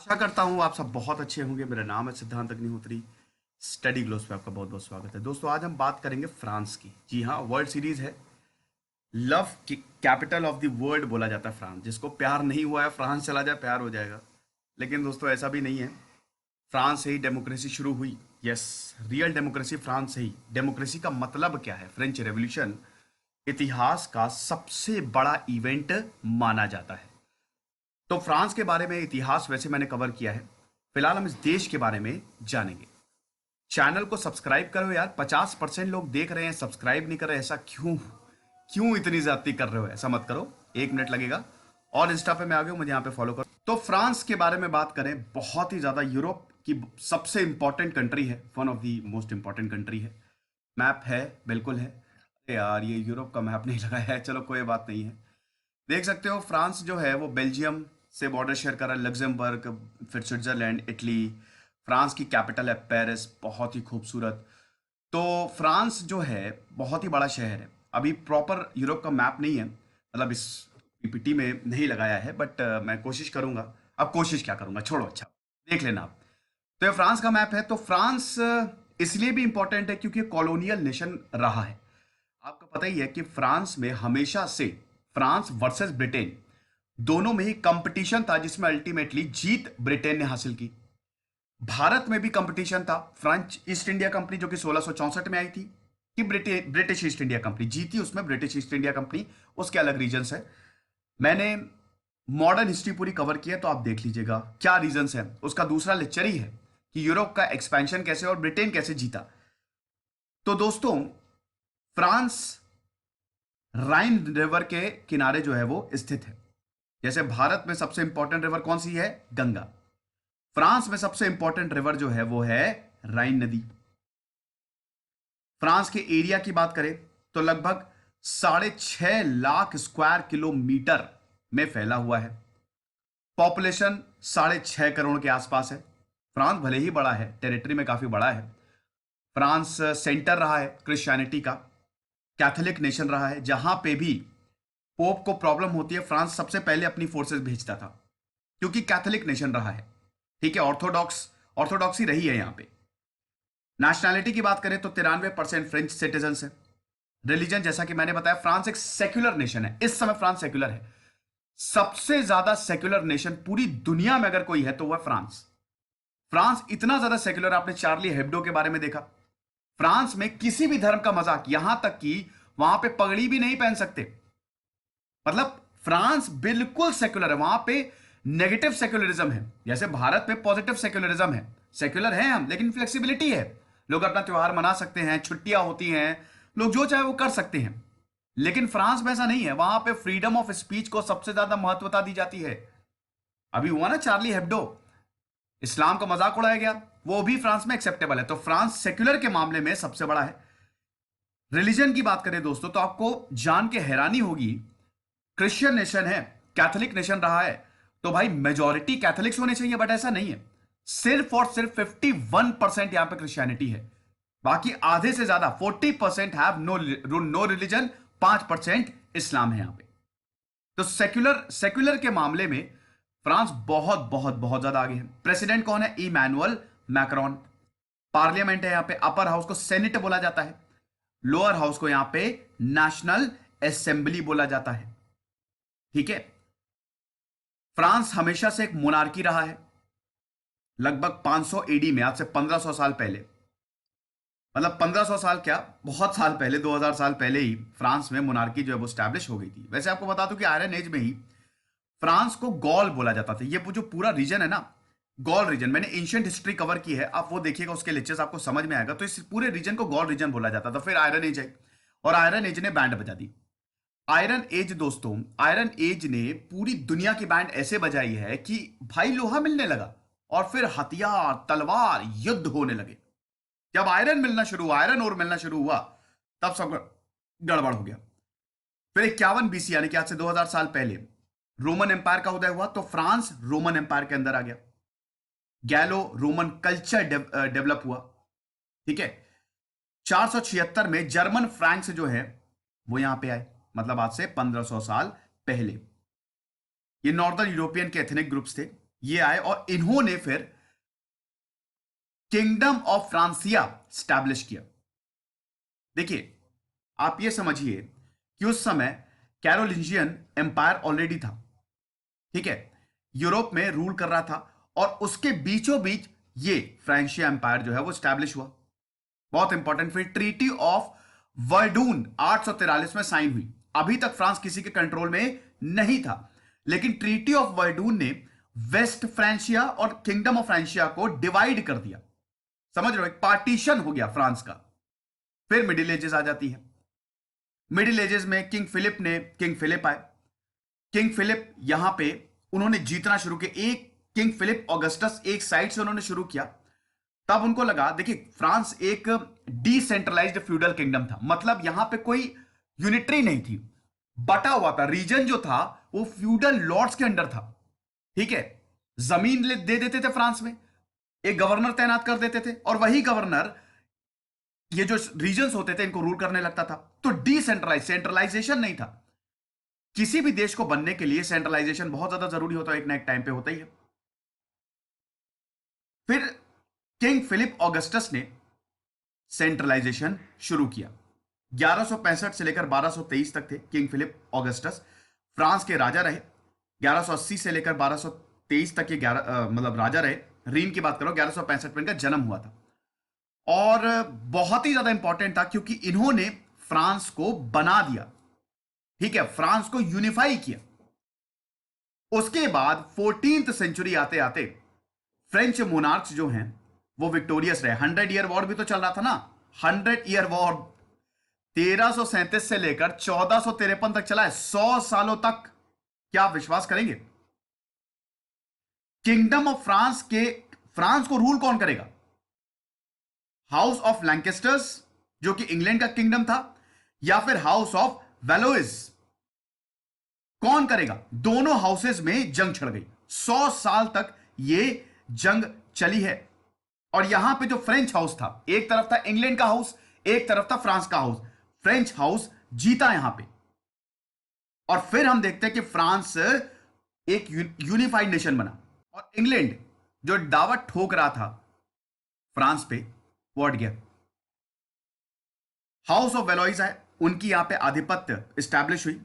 आशा करता हूँ आप सब बहुत अच्छे होंगे। मेरा नाम है सिद्धांत अग्निहोत्री। स्टडी ग्लोस पे आपका बहुत बहुत स्वागत है। दोस्तों, आज हम बात करेंगे फ्रांस की। जी हाँ, वर्ल्ड सीरीज है। लव की कैपिटल ऑफ द वर्ल्ड बोला जाता है फ्रांस। जिसको प्यार नहीं हुआ है, फ्रांस चला जाए, प्यार हो जाएगा। लेकिन दोस्तों, ऐसा भी नहीं है। फ्रांस से ही डेमोक्रेसी शुरू हुई। यस, रियल डेमोक्रेसी फ्रांस से ही। डेमोक्रेसी का मतलब क्या है? फ्रेंच रेवोल्यूशन इतिहास का सबसे बड़ा इवेंट माना जाता है। तो फ्रांस के बारे में इतिहास वैसे मैंने कवर किया है। फिलहाल हम इस देश के बारे में जानेंगे। चैनल को सब्सक्राइब करो यार। 50% लोग देख रहे हैं, सब्सक्राइब नहीं कर रहे। ऐसा क्यों? क्यों इतनी ज्यादती कर रहे हो? ऐसा मत करो, 1 मिनट लगेगा। और इंस्टा पे मैं आ गया हूं, मुझे यहाँ पे फॉलो करो। तो फ्रांस के बारे में बात करें, बहुत ही ज्यादा यूरोप की सबसे इंपॉर्टेंट कंट्री है। One of the most important country है। मैप है, बिल्कुल है। अरे यार, ये यूरोप का मैप नहीं लगाया है। चलो, कोई बात नहीं है। देख सकते हो, फ्रांस जो है वो बेल्जियम से बॉर्डर शेयर कर रहा है, लग्जमबर्ग, फिर स्विट्जरलैंड, इटली। फ्रांस की कैपिटल है पेरिस, बहुत ही खूबसूरत। तो फ्रांस जो है बहुत ही बड़ा शहर है। अभी प्रॉपर यूरोप का मैप नहीं है, मतलब इस पीपीटी में नहीं लगाया है, बट मैं कोशिश करूंगा। अब कोशिश क्या करूंगा, छोड़ो, अच्छा देख लेना आप। तो ये फ्रांस का मैप है। तो फ्रांस इसलिए भी इंपॉर्टेंट है क्योंकि कॉलोनियल नेशन रहा है। आपको पता ही है कि फ्रांस में हमेशा से फ्रांस वर्सेस ब्रिटेन दोनों में ही कंपटीशन था, जिसमें अल्टीमेटली जीत ब्रिटेन ने हासिल की। भारत में भी कंपटीशन था। फ्रेंच ईस्ट इंडिया कंपनी जो कि 1664 में आई थी, कि ब्रिटिश ईस्ट इंडिया कंपनी जीती। उसमें ब्रिटिश ईस्ट इंडिया कंपनी, उसके अलग रीजन्स है। मैंने मॉडर्न हिस्ट्री पूरी कवर की है, तो आप देख लीजिएगा क्या रीजन्स है। उसका दूसरा लेक्चर ही है कि यूरोप का एक्सपेंशन कैसे और ब्रिटेन कैसे जीता। तो दोस्तों, फ्रांस राइन रिवर के किनारे जो है वो स्थित है। जैसे भारत में सबसे इंपॉर्टेंट रिवर कौन सी है? गंगा। फ्रांस में सबसे इंपॉर्टेंट रिवर जो है वो है राइन नदी। फ्रांस के एरिया की बात करें तो लगभग 6.5 लाख स्क्वायर किलोमीटर में फैला हुआ है। पॉपुलेशन 6.5 करोड़ के आसपास है। फ्रांस भले ही बड़ा है, टेरिटरी में काफी बड़ा है। फ्रांस सेंटर रहा है क्रिश्चियनिटी का, कैथोलिक नेशन रहा है। जहां पे भी पोप को प्रॉब्लम होती है, फ्रांस सबसे पहले अपनी फोर्सेस भेजता था, क्योंकि कैथोलिक नेशन रहा है। ठीक है, ऑर्थोडॉक्सी रही है यहां पे। नेशनैलिटी की बात करें तो 93% फ्रेंच सिटीजन है। रिलीजन, जैसा कि मैंने बताया, फ्रांस एक सेक्युलर नेशन है। इस समय फ्रांस सेक्युलर है। सबसे ज्यादा सेक्युलर नेशन पूरी दुनिया में अगर कोई है तो वह फ्रांस। फ्रांस इतना ज्यादा सेक्युलर, आपने चार्ली हेब्डो के बारे में देखा। फ्रांस में किसी भी धर्म का मजाक, यहां तक कि वहां पे पगड़ी भी नहीं पहन सकते। मतलब फ्रांस बिल्कुल सेक्युलर है। वहां पे नेगेटिव सेक्युलरिज्म है, जैसे भारत में पॉजिटिव सेक्युलरिज्म है। सेक्युलर है हम, लेकिन फ्लेक्सिबिलिटी है। लोग अपना त्योहार मना सकते हैं, छुट्टियां होती हैं, लोग जो चाहे वो कर सकते हैं। लेकिन फ्रांस में ऐसा नहीं है। वहां पे फ्रीडम ऑफ स्पीच को सबसे ज्यादा महत्वता दी जाती है। अभी हुआ ना चार्ली हेब्डो, इस्लाम का मजाक उड़ाया गया, वो भी फ्रांस में एक्सेप्टेबल है। तो फ्रांस सेक्युलर के मामले में सबसे बड़ा है। रिलीजन की बात करें दोस्तों, तो आपको जान के हैरानी होगी, क्रिश्चियन नेशन है, कैथोलिक नेशन रहा है, तो भाई मेजॉरिटी कैथोलिक्स होने चाहिए, बट ऐसा नहीं है। सिर्फ और सिर्फ 51% यहां पे क्रिश्चियनिटी है। बाकी आधे से ज्यादा 40% हैव नो रिलीजन, 5% इस्लाम है यहां पे। तो सेक्युलर सेक्युलर के मामले में फ्रांस बहुत बहुत बहुत ज्यादा आगे है। प्रेसिडेंट कौन है? Emmanuel Macron. पार्लियामेंट है यहां पे, अपर हाउस को सेनेट बोला जाता है, लोअर हाउस को यहां पे नेशनल असेंबली बोला जाता है। ठीक है। फ्रांस हमेशा से एक मोनार्की रहा है। लगभग 500 एडी में, आज से 1500 साल पहले, मतलब 1500 साल क्या, बहुत साल पहले, 2000 साल पहले ही फ्रांस में मोनार्की जो है वो स्टैब्लिश हो गई थी। वैसे आपको बता दूं कि आयरन एज में ही फ्रांस को गॉल बोला जाता था। ये जो पूरा रीजन है ना, गॉल रीजन, मैंने एंशिएंट हिस्ट्री कवर की है, आप वो देखिएगा, उसके लेक्चर्स आपको समझ में आएगा। तो इस पूरे रीजन को गॉल रीजन बोला जाता था। फिर आयरन एज आई, और आयरन एज ने बैंड बजा दी। आयरन एज दोस्तों, आयरन एज ने पूरी दुनिया की बैंड ऐसे बजाई है कि भाई लोहा मिलने लगा, और फिर हथियार, तलवार, युद्ध होने लगे। जब आयरन मिलना शुरू हुआ, आयरन और मिलना शुरू हुआ, तब सब गड़बड़ हो गया। फिर 51 BC, यानी कि आज से 2000 साल पहले, रोमन एम्पायर का उदय हुआ। तो फ्रांस रोमन एम्पायर के अंदर आ गया। गैलो रोमन कल्चर डेवलप हुआ। ठीक है। 476 में जर्मन फ्रैंक्स जो है वो यहां पे आए, मतलब आज से 1500 साल पहले। ये नॉर्दर्न यूरोपियन के एथनिक ग्रुप्स थे। ये आए और इन्होंने फिर किंगडम ऑफ फ्रांसिया स्टैब्लिश किया। देखिए, आप ये समझिए कि उस समय कैरोलिंजियन एम्पायर ऑलरेडी था, ठीक है, यूरोप में रूल कर रहा था, और उसके बीचों बीच ये फ्रेंशिया एम्पायर जो है वो स्टैब्लिश हुआ। बहुत इंपॉर्टेंट, फिर ट्रीटी ऑफ वर्डून 843 में साइन हुई। अभी तक फ्रांस किसी के कंट्रोल में नहीं था, लेकिन ट्रीटी ऑफ वर्डून ने वेस्ट फ्रांसिया और किंगडम ऑफ फ्रांसिया को डिवाइड कर दिया। समझ रहे हो, एक पार्टीशन हो गया फ्रांस का। फिर मिडिल एजेस आ जाती है। मिडिल एजेस में किंग फिलिप आए। किंग फिलिप यहां पे उन्होंने जीतना शुरू किया। एक किंग फिलिप ऑगस्टस एक साइड से उन्होंने शुरू किया। तब उनको लगा, देखिए फ्रांस एक डिसेंट्रलाइज्ड फ्यूडल किंगडम था, मतलब यहां पे कोई यूनिटरी नहीं थी, बटा हुआ था। रीजन जो था वो फ्यूडल लॉर्ड्स के अंडर था, ठीक है। जमीन दे देते थे फ्रांस में, एक गवर्नर तैनात कर देते थे, और वही गवर्नर ये जो रीजन्स होते थे इनको रूल करने लगता था। तो सेंट्रलाइजेशन नहीं था। किसी भी देश को बनने के लिए सेंट्रलाइजेशन बहुत ज्यादा जरूरी होता है, एक ना एक टाइम पे होता ही है। फिर किंग फिलिप ऑगस्टस ने सेंट्रलाइजेशन शुरू किया। 1165 से लेकर 1223 तक थे किंग फिलिप ऑगस्टस, फ्रांस के राजा रहे। 1180 से लेकर 1223 तक ये मतलब राजा रहे। रीन की बात करो, 1165 में इनका जन्म हुआ था, और बहुत ही ज्यादा इंपॉर्टेंट था क्योंकि इन्होंने फ्रांस को बना दिया, ठीक है, फ्रांस को यूनिफाई किया। उसके बाद 14th सेंचुरी आते आते फ्रेंच मोनार्क्स जो हैं वो विक्टोरियस रहे। 100 ईयर वॉर भी तो चल रहा था ना, 100 ईयर वॉर 1337 से लेकर 1453 तक चला है, 100 सालों तक। क्या आप विश्वास करेंगे? किंगडम ऑफ फ्रांस को रूल कौन करेगा? हाउस ऑफ लैंकेस्टर्स जो कि इंग्लैंड का किंगडम था, या फिर हाउस ऑफ वेलोइस? कौन करेगा? दोनों हाउसेस में जंग छिड़ गई। 100 साल तक यह जंग चली है। और यहां पे जो फ्रेंच हाउस था, एक तरफ था इंग्लैंड का हाउस, एक तरफ था फ्रांस का हाउस। फ्रेंच हाउस जीता यहां पे। और फिर हम देखते हैं कि फ्रांस एक यूनिफाइड नेशन बना, और इंग्लैंड जो दावा ठोक रहा था फ्रांस पे, वो हट गया। हाउस ऑफ वेलोइस है, उनकी यहां पे आधिपत्य स्टैब्लिश हुई।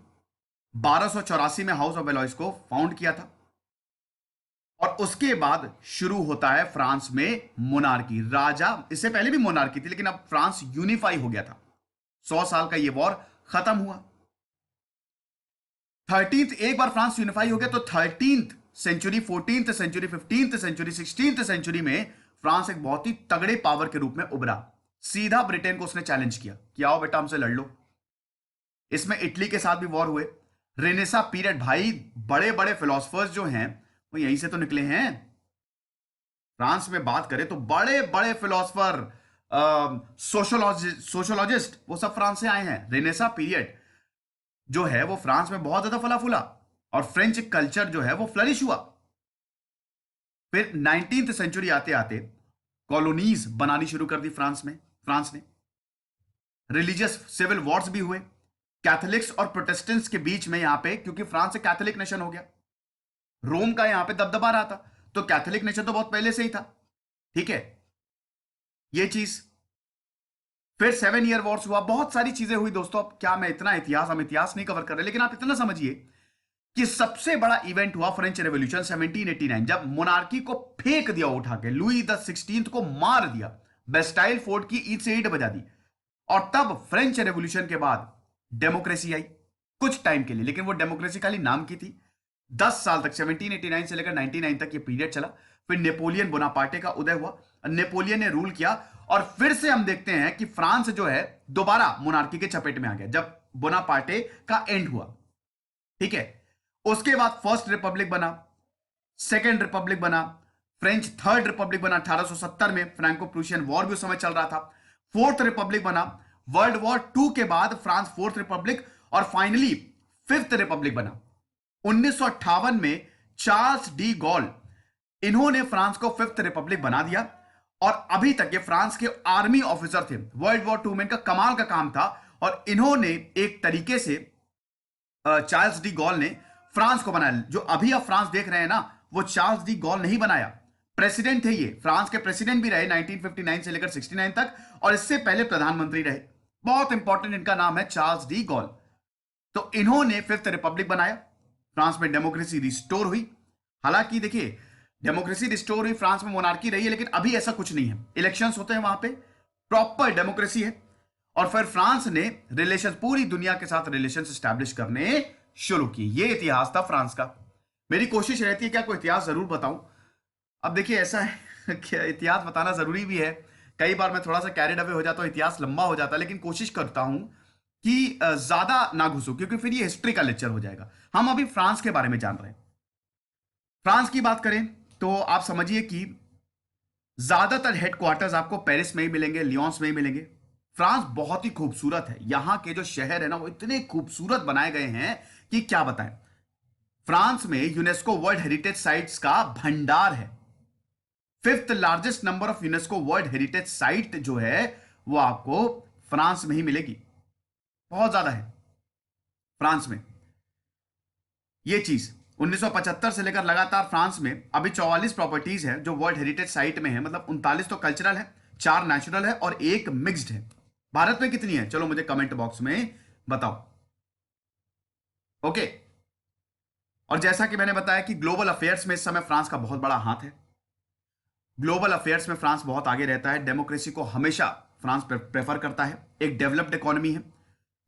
1284 में हाउस ऑफ वेलोइस को फाउंड किया था। और उसके बाद शुरू होता है फ्रांस में मोनार्की। राजा, इससे पहले भी मोनार्की थी, लेकिन अब फ्रांस यूनिफाई हो गया था। 100 साल का ये वॉर खत्म हुआ। 13th, एक बार फ्रांस यूनिफाई हो गया तो 13th century, 14th century, 15th century, 16th century में फ्रांस एक बहुत ही तगड़े पावर के रूप में उभरा। सीधा ब्रिटेन को उसने चैलेंज किया कि आओ बेटा हमसे लड़ लो। इसमें इटली के साथ भी वॉर हुए। रेनेसा पीरियड, भाई बड़े बड़े फिलोसफर्स जो हैं वो यहीं से तो निकले हैं। फ्रांस में बात करें तो बड़े बड़े फिलोसफर, सोशोलॉजिस्ट, वो सब फ्रांस से आए हैं। रेनेसा पीरियड जो है वो फ्रांस में बहुत ज्यादा फला फूला, और फ्रेंच कल्चर जो है वो फ्लरिश हुआ। फिर 19th सेंचुरी आते आते कॉलोनीज बनानी शुरू कर दी फ्रांस ने। रिलीजियस सिविल वॉर्स भी हुए कैथोलिक्स और प्रोटेस्टेंट्स के बीच में यहां पे, क्योंकि फ्रांस एक कैथोलिक नेशन हो गया। रोम का यहां पे दबदबा रहा था, तो कैथोलिक नेशन तो बहुत पहले से ही था, ठीक है, ये चीज। फिर 7 ईयर वॉर्स हुआ, बहुत सारी चीजें हुई दोस्तों। अब क्या मैं इतना इतिहास, हम इतिहास नहीं कवर कर रहे, लेकिन आप इतना समझिए कि सबसे बड़ा इवेंट हुआ फ्रेंच रेवोल्यूशन 1789, जब मोनार्की को फेंक दिया उठा के, लुई द 16th को मार दिया, बेस्टाइल फोर्ट की ईंट से ईंट बजा दी। और तब फ्रेंच रेवोल्यूशन के बाद डेमोक्रेसी आई कुछ टाइम के लिए, लेकिन वो डेमोक्रेसी खाली नाम की थी। 10 साल तक, 1789 से लेकर 99 तक ये पीरियड चला। फिर नेपोलियन बोनापार्टे का उदय हुआ, नेपोलियन ने रूल किया, और फिर से हम देखते हैं कि फ्रांस जो है दोबारा मोनार्की के चपेट में आ गया जब बोनापार्टे का एंड हुआ, ठीक है। उसके बाद फर्स्ट रिपब्लिक बना, सेकेंड रिपब्लिक बना, फ्रेंच थर्ड रिपब्लिक बना 1870 में, फ्रैंको प्रूशियन वॉर भी उस समय चल रहा था। फोर्थ रिपब्लिक बना, वर्ल्ड वॉर 2 के बाद फ्रांस फोर्थ रिपब्लिक, और फाइनली फिफ्थ रिपब्लिक बना 1958 में। चार्ल्स डी गॉल, इन्होंने फ्रांस को फिफ्थ रिपब्लिक बना दिया, और अभी तक ये फ्रांस के आर्मी ऑफिसर थे। वर्ल्ड वॉर 2 में इनका कमाल का काम था, और इन्होंने एक तरीके से चार्ल्स डी गॉल ने फ्रांस को बनाया। जो अभी आप फ्रांस देख रहे हैं ना, वो चार्ल्स डी गॉल नहीं बनाया, प्रेसिडेंट थे ये, फ्रांस के प्रेसिडेंट भी रहे 1959 से लेकर 69 तक, और इससे पहले प्रधानमंत्री रहे। बहुत इंपॉर्टेंट इनका नाम है चार्ल्स डी गॉल। तो इन्होंने फिफ्थ रिपब्लिक बनाया, फ्रांस में डेमोक्रेसी रिस्टोर हुई। हालांकि देखिए, डेमोक्रेसी रिस्टोर हुई, फ्रांस में मोनार्की रही है, लेकिन अभी ऐसा कुछ नहीं है। इलेक्शंस होते हैं वहां पे, प्रॉपर डेमोक्रेसी है। और फिर फ्रांस ने रिलेशन, पूरी दुनिया के साथ रिलेशन स्टैब्लिश करने शुरू किए। ये इतिहास था फ्रांस का। मेरी कोशिश रहती है कि आपको इतिहास जरूर बताऊं। अब देखिए, ऐसा है कि इतिहास बताना जरूरी भी है। कई बार मैं थोड़ा सा कैरिड अवे हो जाता हूं, इतिहास लंबा हो जाता है, लेकिन कोशिश करता हूं कि ज्यादा ना घुसो, क्योंकि फिर ये हिस्ट्री का लेक्चर हो जाएगा। हम अभी फ्रांस के बारे में जान रहे हैं। फ्रांस की बात करें तो आप समझिए कि ज्यादातर हेडक्वार्टर्स आपको पेरिस में ही मिलेंगे, लियोन्स में ही मिलेंगे। फ्रांस बहुत ही खूबसूरत है। यहां के जो शहर है ना, वो इतने खूबसूरत बनाए गए हैं कि क्या बताएं। फ्रांस में यूनेस्को वर्ल्ड हेरिटेज साइट्स का भंडार है। Fifth largest number of UNESCO world heritage site जो है वो आपको फ्रांस में ही मिलेगी। बहुत ज्यादा है फ्रांस में ये चीज। 1975 से लेकर लगातार फ्रांस में अभी 44 प्रॉपर्टीज है जो वर्ल्ड हेरिटेज साइट में है। मतलब 39 तो कल्चरल है, 4 नेचुरल है और 1 मिक्स्ड है। भारत में कितनी है, चलो मुझे कमेंट बॉक्स में बताओ। ओके। और जैसा कि मैंने बताया कि ग्लोबल अफेयर्स में इस समय फ्रांस का बहुत बड़ा हाथ है। ग्लोबल अफेयर्स में फ्रांस बहुत आगे रहता है। डेमोक्रेसी को हमेशा फ्रांस प्रेफर करता है। एक डेवलप्ड इकोनॉमी है,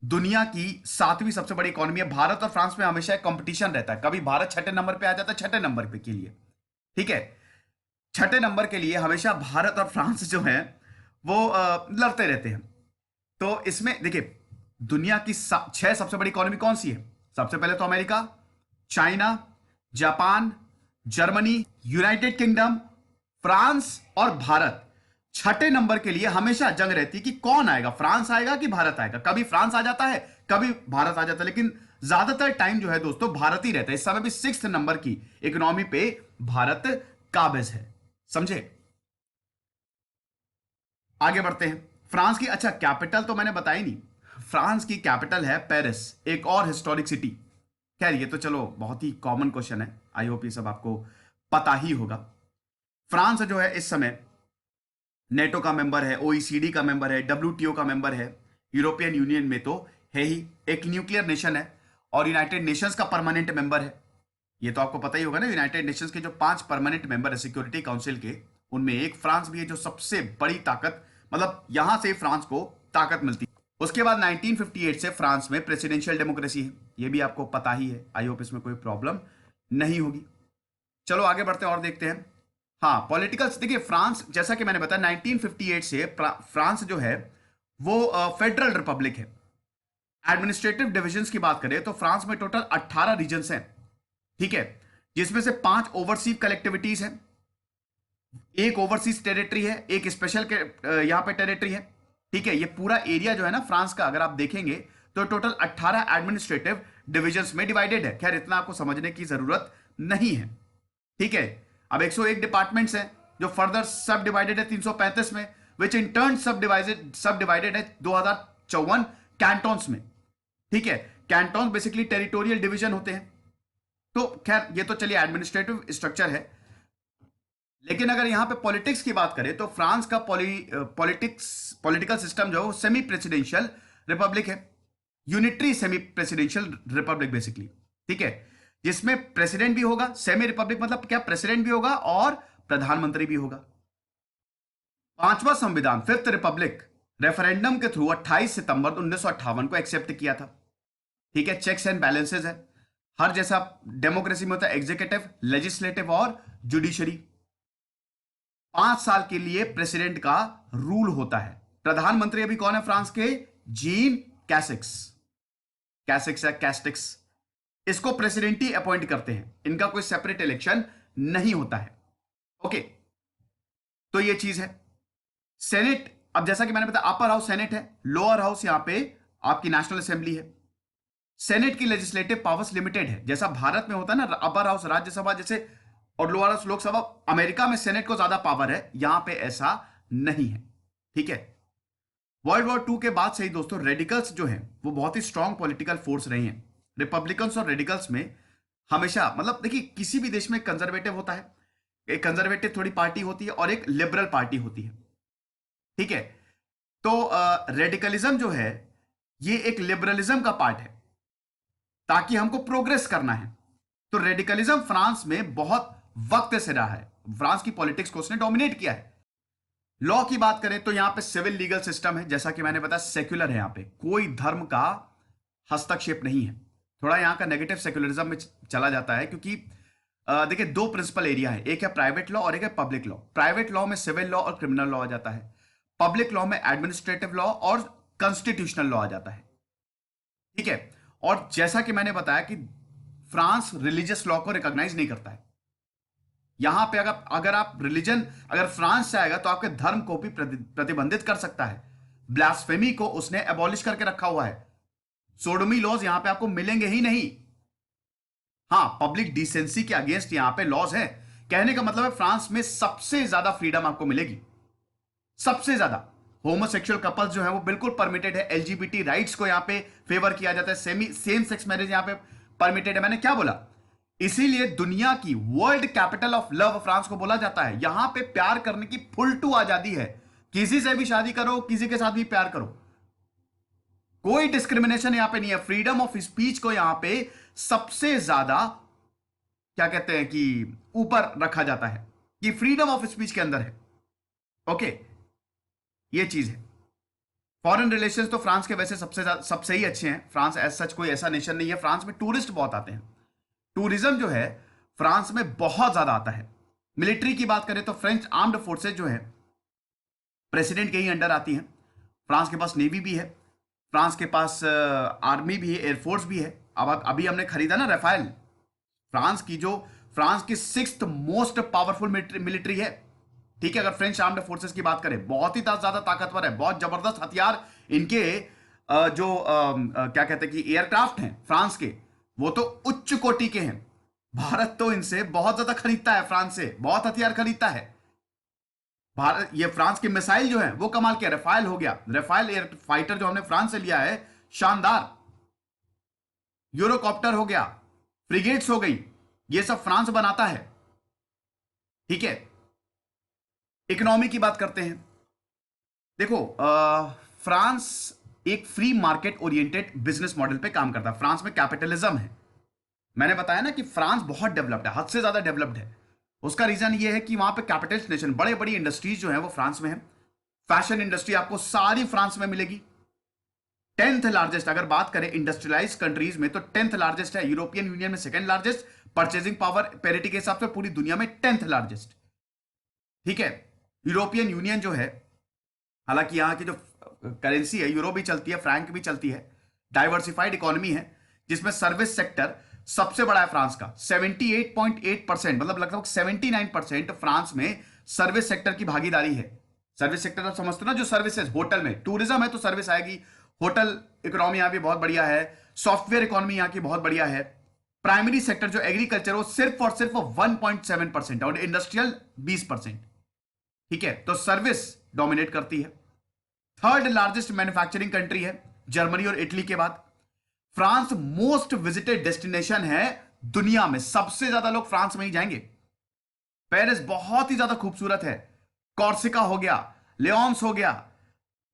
दुनिया की 7वीं सबसे बड़ी इकोनॉमी है। भारत और फ्रांस में हमेशा एक कंपटीशन रहता है। कभी भारत छठे नंबर पे आ जाता है, छठे नंबर पे के लिए, ठीक है, छठे नंबर के लिए हमेशा भारत और फ्रांस जो है वो लड़ते रहते हैं। तो इसमें देखिए, दुनिया की 6 सबसे बड़ी इकोनॉमी कौन सी है? सबसे पहले तो America, China, Japan, Germany, United kingdom, France और भारत। छठे नंबर के लिए हमेशा जंग रहती है कि कौन आएगा, फ्रांस आएगा कि भारत आएगा। कभी फ्रांस आ जाता है, कभी भारत आ जाता है, लेकिन ज्यादातर टाइम जो है दोस्तों भारत ही रहता है। इस समय भी 6th नंबर की इकोनॉमी पे भारत काबिज है, समझे। आगे बढ़ते हैं। फ्रांस की, अच्छा कैपिटल तो मैंने बताई नहीं। फ्रांस की कैपिटल है पेरिस, एक और हिस्टोरिक सिटी। खैर ये तो चलो बहुत ही कॉमन क्वेश्चन है, आई होप ये सब आपको पता ही होगा। फ्रांस जो है इस समय नेटो का मेंबर है, ओईसीडी का मेंबर है, डब्ल्यूटीओ का मेंबर है, यूरोपियन यूनियन में तो है ही, एक न्यूक्लियर नेशन है और यूनाइटेड नेशंस का परमानेंट मेंबर है। ये तो आपको पता ही होगा ना, यूनाइटेड नेशंस के जो 5 परमानेंट मेंबर है सिक्योरिटी काउंसिल के, उनमें एक फ्रांस भी है, जो सबसे बड़ी ताकत, मतलब यहां से फ्रांस को ताकत मिलती है। उसके बाद 1958 से फ्रांस में प्रेसिडेंशियल डेमोक्रेसी है, ये भी आपको पता ही है। आई होप इसमें कोई प्रॉब्लम नहीं होगी। चलो आगे बढ़ते हैं और देखते हैं। हाँ, पॉलिटिकल देखिए, फ्रांस जैसा कि मैंने बताया 1958 से फ्रांस जो है वो फेडरल रिपब्लिक है। एडमिनिस्ट्रेटिव डिविजन्स की बात करें तो फ्रांस में टोटल 18 रीजन्स हैं, ठीक है, जिसमें से 5 ओवरसीज कलेक्टिविटीज हैं, एक ओवरसीज टेरिटरी है, एक स्पेशल यहां पे टेरिटरी है, ठीक है। ये पूरा एरिया जो है ना फ्रांस का, अगर आप देखेंगे तो टोटल 18 एडमिनिस्ट्रेटिव डिविजन्स में डिवाइडेड है। खैर इतना आपको समझने की जरूरत नहीं है, ठीक है। अब 101 डिपार्टमेंट्स हैं जो फर्दर सब डिवाइडेड है 335 में, विच इन टर्न सब डिवाइडेड है 2054 कैंटोन्स में, ठीक है। कैंटोन बेसिकली टेरिटोरियल डिवीजन होते हैं। तो खैर ये तो चलिए एडमिनिस्ट्रेटिव स्ट्रक्चर है। लेकिन अगर यहां पे पॉलिटिक्स की बात करें तो फ्रांस का पॉलिटिकल सिस्टम जो है सेमी प्रेसिडेंशियल रिपब्लिक है, unitary semi presidential Republic basically, ठीक है, जिसमें प्रेसिडेंट भी होगा। सेमी रिपब्लिक मतलब क्या, प्रेसिडेंट भी होगा और प्रधानमंत्री भी होगा। 5वां संविधान फिफ्थ रिपब्लिक रेफरेंडम के थ्रू 28 सितंबर 1958 को एक्सेप्ट किया था, ठीक है। चेक्स एंड बैलेंसेज है, हर जैसा डेमोक्रेसी में होता है, एग्जीक्यूटिव, लेजिस्लेटिव और जुडिशरी। 5 साल के लिए प्रेसिडेंट का रूल होता है। प्रधानमंत्री अभी कौन है फ्रांस के? जीन कैसिक्स, कैसिक्स है, कैस्टिक्स। इसको प्रेसिडेंट ही अपॉइंट करते हैं, इनका कोई सेपरेट इलेक्शन नहीं होता है, ओके। तो ये चीज है। सेनेट, अब जैसा कि मैंने बताया अपर हाउस सेनेट है, लोअर हाउस यहां पे आपकी नेशनल असेंबली है। सेनेट की लेजिस्लेटिव पावर्स लिमिटेड है, जैसा भारत में होता है ना अपर हाउस राज्यसभा जैसे, और लोअर हाउस लोकसभा। अमेरिका में सेनेट को ज्यादा पावर है, यहां पे ऐसा नहीं है, ठीक है। वर्ल्ड वॉर 2 के बाद से ही दोस्तों रेडिकल्स जो हैं वो बहुत ही स्ट्रांग पॉलिटिकल फोर्स रहे हैं। रिपब्लिकन्स और रेडिकल्स में हमेशा, मतलब देखिए, किसी भी देश में कंजर्वेटिव होता है, एक कंजर्वेटिव थोड़ी पार्टी होती है और एक लिबरल पार्टी होती है, ठीक है। तो रेडिकलिज्म जो है ये एक लिबरलिज्म का पार्ट है, ताकि हमको प्रोग्रेस करना है। तो रेडिकलिज्म फ्रांस में बहुत वक्त से रहा है, फ्रांस की पॉलिटिक्स को उसने डोमिनेट किया है। लॉ की बात करें तो यहां पे सिविल लीगल सिस्टम है, जैसा कि मैंने बताया सेक्युलर है, यहां पे कोई धर्म का हस्तक्षेप नहीं है। थोड़ा यहां का नेगेटिव सेक्युलरिज्म में चला जाता है, क्योंकि देखिए दो प्रिंसिपल एरिया है, एक है प्राइवेट लॉ और एक है पब्लिक लॉ। प्राइवेट लॉ में सिविल लॉ और क्रिमिनल लॉ आ जाता है, पब्लिक लॉ में एडमिनिस्ट्रेटिव लॉ और कॉन्स्टिट्यूशनल लॉ आ जाता है, ठीक है। और जैसा कि मैंने बताया कि फ्रांस रिलीजियस लॉ को रिकॉग्नाइज नहीं करता है। यहां पे अगर अगर आप रिलीजन अगर फ्रांस से आएगा तो आपके धर्म को भी प्रतिबंधित कर सकता है। ब्लास्फेमी को उसने एबॉलिश करके रखा हुआ है। सोडोमी लॉज यहां पे आपको मिलेंगे ही नहीं। हां, पब्लिक डिसेंसी के अगेंस्ट यहां पे लॉज है। कहने का मतलब है फ्रांस में सबसे ज्यादा फ्रीडम आपको मिलेगी, सबसे ज्यादा। होमोसेक्सुअल कपल्स जो है वो बिल्कुल परमिटेड है, एलजीबीटी राइट्स को यहां पे फेवर किया जाता है, सेम सेक्स मैरिज यहां पे परमिटेड है। मैंने क्या बोला, इसीलिए दुनिया की world capital of love France को बोला जाता है। यहां पे प्यार करने की फुल टू आजादी है, किसी से भी शादी करो, किसी के साथ भी प्यार करो, कोई डिस्क्रिमिनेशन यहां पे नहीं है। फ्रीडम ऑफ स्पीच को यहां पे सबसे ज्यादा क्या कहते हैं कि ऊपर रखा जाता है, कि फ्रीडम ऑफ स्पीच के अंदर है। ओके, ये चीज है। फॉरेन रिलेशंस तो फ्रांस के वैसे सबसे ही अच्छे हैं। फ्रांस एज सच कोई ऐसा नेशन नहीं है, फ्रांस में टूरिस्ट बहुत आते हैं। टूरिज्म जो है फ्रांस में बहुत ज्यादा आता है। मिलिट्री की बात करें तो फ्रेंच आर्म्ड फोर्सेज जो है प्रेसिडेंट के ही अंडर आती हैं। फ्रांस के पास नेवी भी है, फ्रांस के पास आर्मी भी है, एयरफोर्स भी है। अब अभी हमने खरीदा ना राफेल, फ्रांस की सिक्स्थ मोस्ट पावरफुल मिलिट्री है, ठीक है। अगर फ्रेंच आर्म्ड फोर्सेस की बात करें, बहुत ही ज्यादा ताकतवर है, बहुत जबरदस्त हथियार इनके क्या कहते हैं कि एयरक्राफ्ट हैं फ्रांस के, वो तो उच्च कोटि के हैं। भारत तो इनसे बहुत ज्यादा खरीदता है, फ्रांस से बहुत हथियार खरीदता है। भारत, ये फ्रांस के मिसाइल जो है वो कमाल के, राफेल हो गया, राफेल एयर फाइटर जो हमने फ्रांस से लिया है, शानदार। यूरोकॉप्टर हो गया, फ्रिगेट्स हो गई, ये सब फ्रांस बनाता है, ठीक है। इकोनॉमी की बात करते हैं। देखो फ्रांस एक free market oriented business model पे काम करता है। फ्रांस में कैपिटलिज्म है। मैंने बताया ना कि फ्रांस बहुत डेवलप्ड है, हद से ज्यादा डेवलप्ड है। उसका रीजन ये है कि वहां पे कैपिटलिस्ट नेशन, बड़े बड़ी इंडस्ट्रीज जो है वो फ्रांस में है। फैशन इंडस्ट्री आपको सारी फ्रांस में मिलेगी। 10th लार्जेस्ट, अगर बात करें इंडस्ट्रियलाइज कंट्रीज में तो 10th लार्जेस्ट है। यूरोपियन यूनियन में second largest, purchasing power parity के हिसाब से पूरी दुनिया में 10th लार्जेस्ट, ठीक है। यूरोपियन यूनियन जो है, हालांकि यहां की जो करेंसी है यूरो भी चलती है, फ्रैंक भी चलती है, डाइवर्सिफाइड इकोनॉमी है, जिसमें सर्विस सेक्टर सबसे बड़ा है फ्रांस का। 78.8%, मतलब लगभग 79% फ्रांस में सर्विस सेक्टर की भागीदारी है। सर्विस सेक्टर आप समझते हो ना, जो सर्विसेज, होटल में टूरिज्म है तो सर्विस आएगी, होटल इकोनॉमी यहां भी बहुत बढ़िया है, सॉफ्टवेयर इकोनॉमी यहां की बहुत बढ़िया है। प्राइमरी सेक्टर जो एग्रीकल्चर वो सिर्फ और सिर्फ 1.7% और इंडस्ट्रियल 20%, ठीक है। तो सर्विस डोमिनेट करती है। थर्ड लार्जेस्ट मैन्युफैक्चरिंग कंट्री है जर्मनी और इटली के बाद। फ्रांस मोस्ट विजिटेड डेस्टिनेशन है दुनिया में, सबसे ज्यादा लोग फ्रांस में ही जाएंगे। पेरिस बहुत ही ज्यादा खूबसूरत है, कॉर्सिका हो गया, लियोन्स हो गया,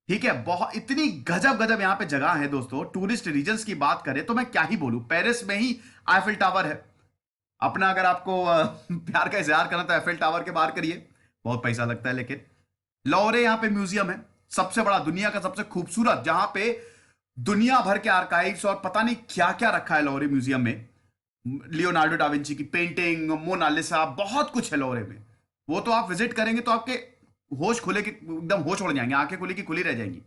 ठीक है। बहुत इतनी गजब गजब यहां पे जगह है दोस्तों। टूरिस्ट रीजन्स की बात करें तो मैं क्या ही बोलूं, पेरिस में ही आईफिल टावर है अपना। अगर आपको प्यार का इजहार करना तो आईफिल टावर के बाहर करिए, बहुत पैसा लगता है। लेकिन लॉरे यहां पे म्यूजियम है, सबसे बड़ा, दुनिया का सबसे खूबसूरत, जहां पे दुनिया भर के आर्काइव्स और पता नहीं क्या क्या रखा है लॉरे म्यूजियम में। लियोनार्डो डाविंची की पेंटिंग, मोनालिसा, बहुत कुछ है लॉरे में। वो तो आप विजिट करेंगे तो आपके होश खुले के एकदम होश उड़ जाएंगे, आंखें खुली की खुली रह जाएंगी।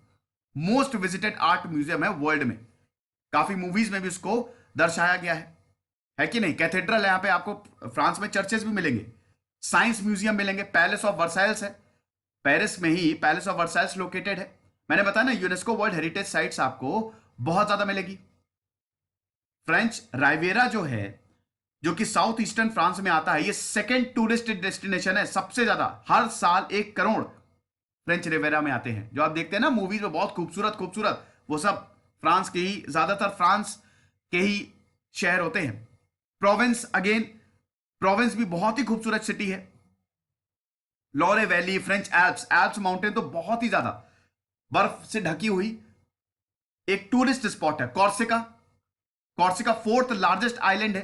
मोस्ट विजिटेड आर्ट म्यूजियम है वर्ल्ड में, काफी मूवीज में भी उसको दर्शाया गया है कि नहीं। कैथेड्रल है यहाँ पे, आपको फ्रांस में चर्चेस भी मिलेंगे, साइंस म्यूजियम मिलेंगे, पैलेस ऑफ वर्साइल्स है, पेरिस में ही पैलेस ऑफ वर्साइल्स लोकेटेड है। मैंने बताया ना, यूनेस्को वर्ल्ड हेरिटेज साइट्स आपको बहुत ज्यादा मिलेगी। फ्रेंच राइवेरा जो है, जो कि साउथ ईस्टर्न फ्रांस में आता है, ये सेकेंड टूरिस्ट डेस्टिनेशन है सबसे ज्यादा। हर साल 1 करोड़ फ्रेंच रिवेरा में आते हैं। जो आप देखते हैं ना मूवीज में, बहुत खूबसूरत खूबसूरत, वो सब फ्रांस के ही, ज्यादातर फ्रांस के ही शहर होते हैं। प्रोवेंस, अगेन प्रोवेंस भी बहुत ही खूबसूरत सिटी है। Loire valley, French Alps, Alps mountain तो बहुत ही ज्यादा बर्फ से ढकी हुई एक टूरिस्ट स्पॉट है। Corsica, Corsica fourth largest island है।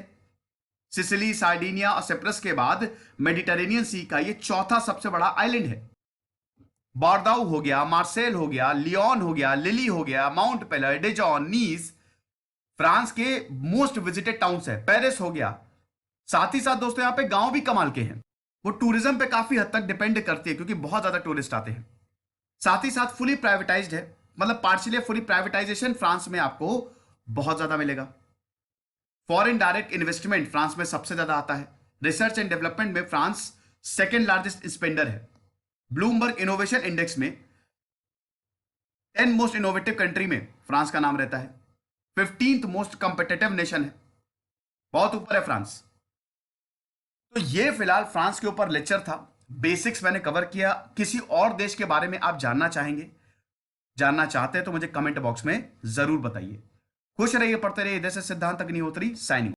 सिसिली, सार्डिनिया और सिप्रस के बाद मेडिटेरेनियन सी का ये चौथा सबसे बड़ा आइलैंड है। बारदाउ हो गया, मार्सेल हो गया, लियोन हो गया, लिली हो गया, माउंट पेलर, डिजॉन, नीस फ्रांस के मोस्ट विजिटेड टाउन्स है। पेरिस हो गया। साथ ही साथ दोस्तों यहां पे गांव भी कमाल के हैं। वो टूरिज्म पे काफी हद तक डिपेंड करती है क्योंकि बहुत ज्यादा टूरिस्ट आते हैं। साथ ही साथ फुली प्राइवेटाइज्ड है, मतलब पार्शियली फुली प्राइवेटाइजेशन फ्रांस में आपको बहुत ज्यादा मिलेगा। फॉरेन डायरेक्ट इन्वेस्टमेंट फ्रांस में सबसे ज्यादा आता है। रिसर्च एंड डेवलपमेंट में फ्रांस सेकेंड लार्जेस्ट स्पेंडर है। ब्लूमबर्ग इनोवेशन इंडेक्स में 10 मोस्ट इनोवेटिव कंट्री में फ्रांस का नाम रहता है। 15th मोस्ट कंपिटेटिव नेशन है, बहुत ऊपर है फ्रांस। तो ये फिलहाल फ्रांस के ऊपर लेक्चर था। बेसिक्स मैंने कवर किया। किसी और देश के बारे में आप जानना चाहेंगे, जानना चाहते हैं तो मुझे कमेंट बॉक्स में जरूर बताइए। खुश रहिए, पढ़ते रहिए। इधर से सिद्धांत अग्निहोत्री साइनिंग।